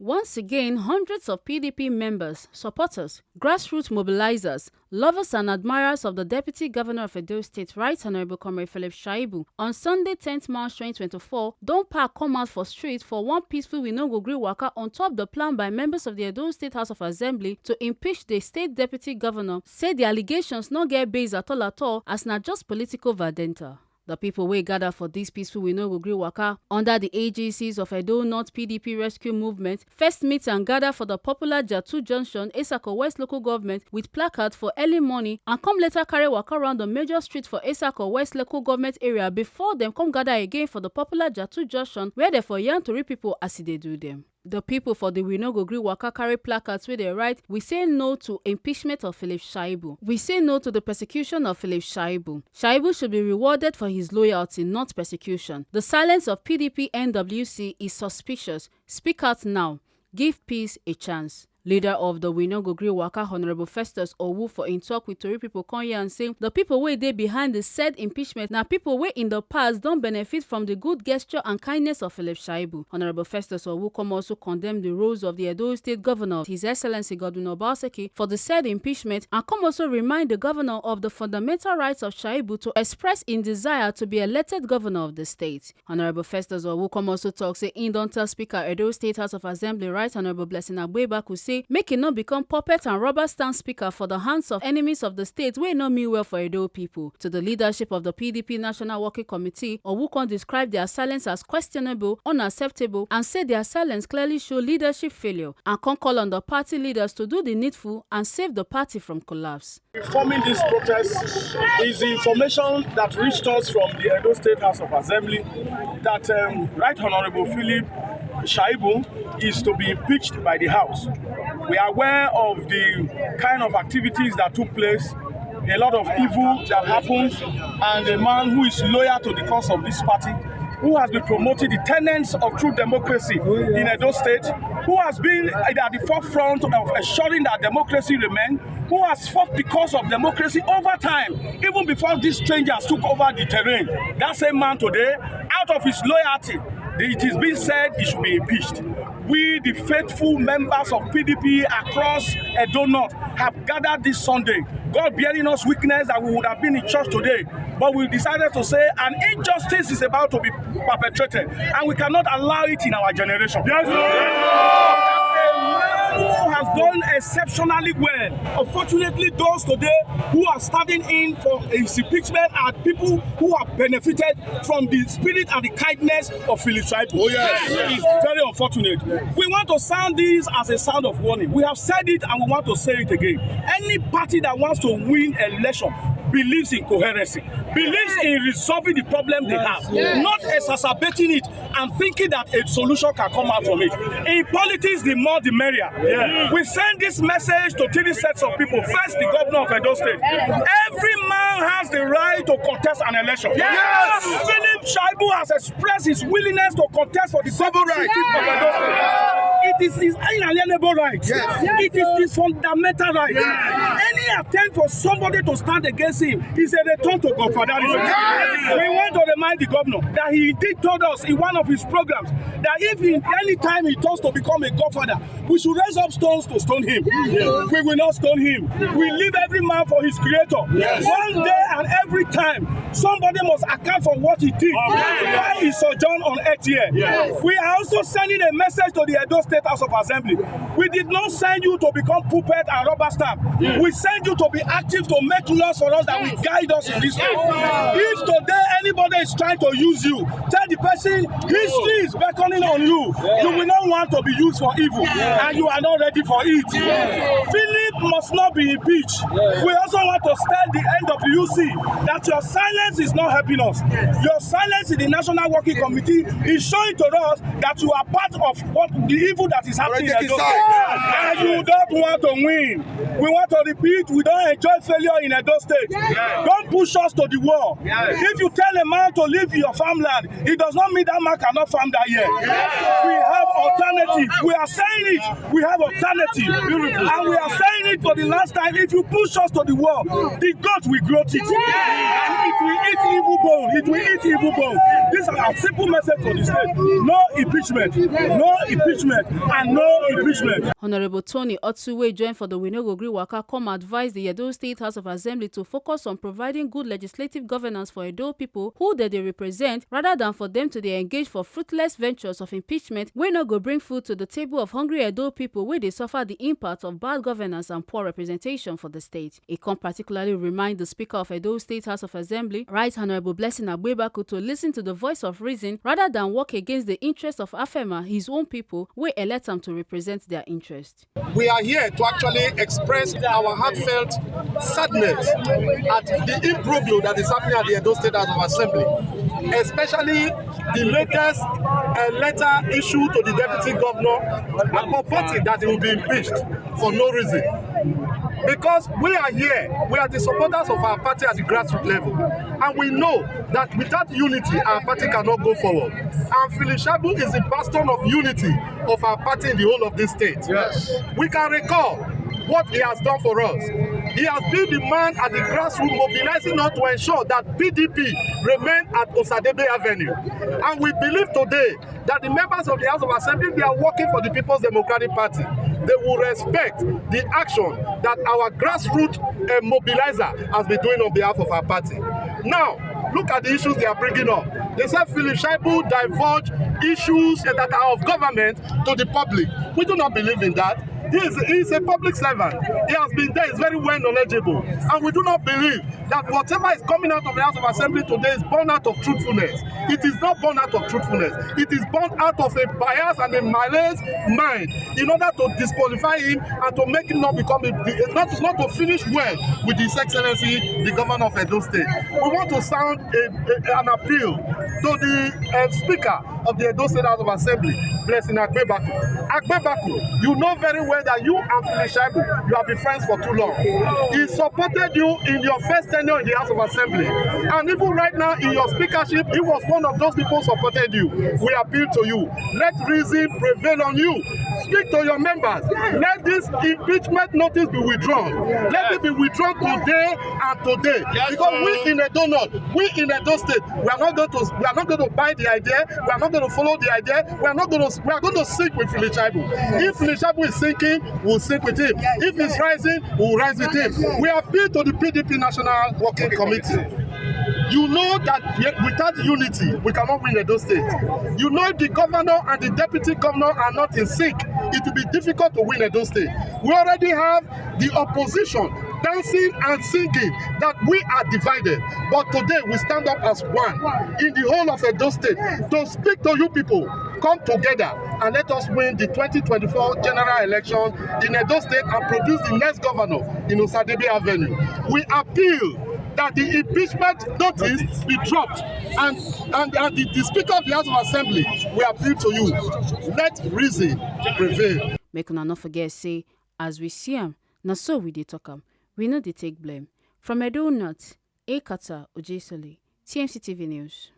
Once again, hundreds of PDP members, supporters, grassroots mobilizers, lovers and admirers of the Deputy Governor of Edo State, Right Honorable Comrade Philip Shaibu, on Sunday 10th March 2024, don't come out for street for one peaceful we no go gree waka on top the plan by members of the Edo State House of Assembly to impeach the State Deputy Governor, say the allegations no get base at all as not just political vendetta. The people wey gather for this peaceful we no go gree waka under the agencies of Edo North PDP Rescue Movement first meet and gather for the popular Jatu Junction, Esako West Local Government with placards for early morning and come later carry waka around the major street for Esako West Local Government area before them come gather again for the popular Jatu Junction where they for yarn tori people as they do them. The people for the We No Go Gree Waka carry placards where they write, "We say no to impeachment of Philip Shaibu. We say no to the persecution of Philip Shaibu. Shaibu should be rewarded for his loyalty, not persecution. The silence of PDP NWC is suspicious. Speak out now. Give peace a chance." Leader of the We No Go Gree Waka, Honorable Festus Owu, for in talk with Tori people come here and say the people wey dey behind the said impeachment na people wey in the past don't benefit from the good gesture and kindness of Philip Shaibu. Honorable Festus Owu come also condemn the roles of the Edo State Governor, His Excellency Govunor Obaseki, for the said impeachment and come also remind the governor of the fundamental rights of Shaibu to express in desire to be elected governor of the state. Honorable Festus Owu come also talk say in don't tell Speaker Edo State House of Assembly, Right Honorable Blessing Agbebaku, say make it not become puppet and rubber stamp speaker for the hands of enemies of the state wey no mean well for Edo people. To the leadership of the PDP National Working Committee, Owu can describe their silence as questionable, unacceptable, and say their silence clearly show leadership failure, and can call on the party leaders to do the needful and save the party from collapse. Informing this protest is the information that reached us from the Edo State House of Assembly that Right Honorable Philip Shaibu is to be impeached by the House. We are aware of the kind of activities that took place, a lot of evil that happened, and a man who is loyal to the cause of this party, who has been promoting the tenets of true democracy in Edo State, who has been at the forefront of ensuring that democracy remains, who has fought the cause of democracy over time, even before these strangers took over the terrain. That same man today, out of his loyalty, it is being said he should be impeached. We, the faithful members of PDP across Edo North, have gathered this Sunday, God bearing us witness that we would have been in church today, but we decided to say an injustice is about to be perpetrated, and we cannot allow it in our generation. Yes, sir. Who has done exceptionally well. Unfortunately, those today who are standing in for his impeachment are people who have benefited from the spirit and the kindness of Philip Shaibu. Oh, yes. It's very unfortunate. We want to sound this as a sound of warning. We have said it and we want to say it again. Any party that wants to win election believes in coherency, believes in resolving the problem they have, not exacerbating it and thinking that a solution can come out from it. In politics, the more the merrier. We send this message to 3 sets of people. First, the governor of Edo State. Every man has the right to contest an election. Philip Shaibu has expressed his willingness to contest for the civil rights of Edo State. It is his inalienable right. It is his fundamental right. Any attempt for somebody to stand against him is a return to godfatherism. We want to remind the governor that he did told us in one of his programs that if any time he turns to become a godfather, we should raise up stones to stone him. We will not stone him. We leave every man for his creator. One day and every time, somebody must account for what he did while he sojourned on earth here. We are also sending a message to the Edo State House of Assembly. We did not send you to become puppet and rubber stamp. We send you to be active, to make laws for us that will guide us in this way. If today anybody is trying to use you, tell the person history is beckoning on you. You will not want to be used for evil, and you are not ready for it. Philip must not be impeached. We also want to tell the NWC that your silence is not helping us. Your silence in the National Working Committee is showing to us that you are part of what the evil that is happening in Edo State. And you don't want to win. We want to repeat, we don't enjoy failure in Edo State. Don't push us to the wall. If you tell a man to leave your farmland, it does not mean that man cannot farm that year. We have alternative. We are saying it. We have alternative. And we are saying it for the last time. If you push us to the wall, the goat will grow teeth. And it will eat evil bone. It will eat evil bone. This is a simple message for the state. No impeachment, no impeachment, and no impeachment. Honorable Tony Otuwe joined for the We No Go Gree Waka come advise the Edo State House of Assembly to focus on providing good legislative governance for Edo people who they represent, rather than for them to engage for fruitless ventures of impeachment wey no go bring food to the table of hungry Edo people where they suffer the impact of bad governance and poor representation for the state. It can particularly remind the Speaker of Edo State House of Assembly, Right Honorable Blessing Agbebaku, to listen to the voice of reason rather than work against the interests of Afema, his own people, wey elect him to represent their interest. We are here to actually express our heartfelt sadness at the imbroglio that is happening at the Edo State House of Assembly, especially the latest letter issued to the Deputy Governor purporting that he will be impeached for no reason. Because we are here, we are the supporters of our party at the grassroots level, and we know that without unity, our party cannot go forward. And SHAIBU is the bastion of unity of our party in the whole of this state. Yes. We can recall what he has done for us. He has been the man at the grassroots mobilizing us to ensure that PDP remain at Osadebe Avenue. And we believe today that the members of the House of Assembly, they are working for the People's Democratic Party. They will respect the action that our grassroots mobilizer has been doing on behalf of our party. Now, look at the issues they are bringing up. They said SHAIBU divulge issues that are of government to the public. We do not believe in that. He is a public servant. He has been there, he's very well knowledgeable. And we do not believe that whatever is coming out of the House of Assembly today is born out of truthfulness. It is not born out of truthfulness. It is born out of a bias and a malaise mind in order to disqualify him and to make him not become, not to finish well with His Excellency, the Governor of Edo State. We want to sound an appeal to the Speaker of the Edo State House of Assembly, Blessing Agbebaku. Agbebaku, you know very well that you and SHAIBU, you have been friends for too long. He supported you in your first tenure in the House of Assembly. And even right now in your speakership, he was one of those people who supported you. We appeal to you. Let reason prevail on you. Speak to your members. Let this impeachment notice be withdrawn. Let it be withdrawn today and today. Because we in Edo North, we in Edo State, we are not going to buy the idea. We are not going to follow the idea. We are going to sink with SHAIBU. If SHAIBU is sinking, we'll sink with him. If he's rising, we'll rise with him. We appeal to the PDP National Working Committee. You know that without unity, we cannot win Edo State. You know if the governor and the deputy governor are not in sync, it will be difficult to win Edo State. We already have the opposition dancing and singing that we are divided. But today we stand up as one in the whole of Edo State to speak to you people. Come together and let us win the 2024 general election in Edo State and produce the next governor in Osadebe Avenue. We appeal that the impeachment notice be dropped and the Speaker of the House of Assembly, we appeal to you. Let reason prevail. Make una not forget say, as we see him, na so we dey talk am. We know they take blame. From Edo North, Ekata Ojesole, TMC TV News.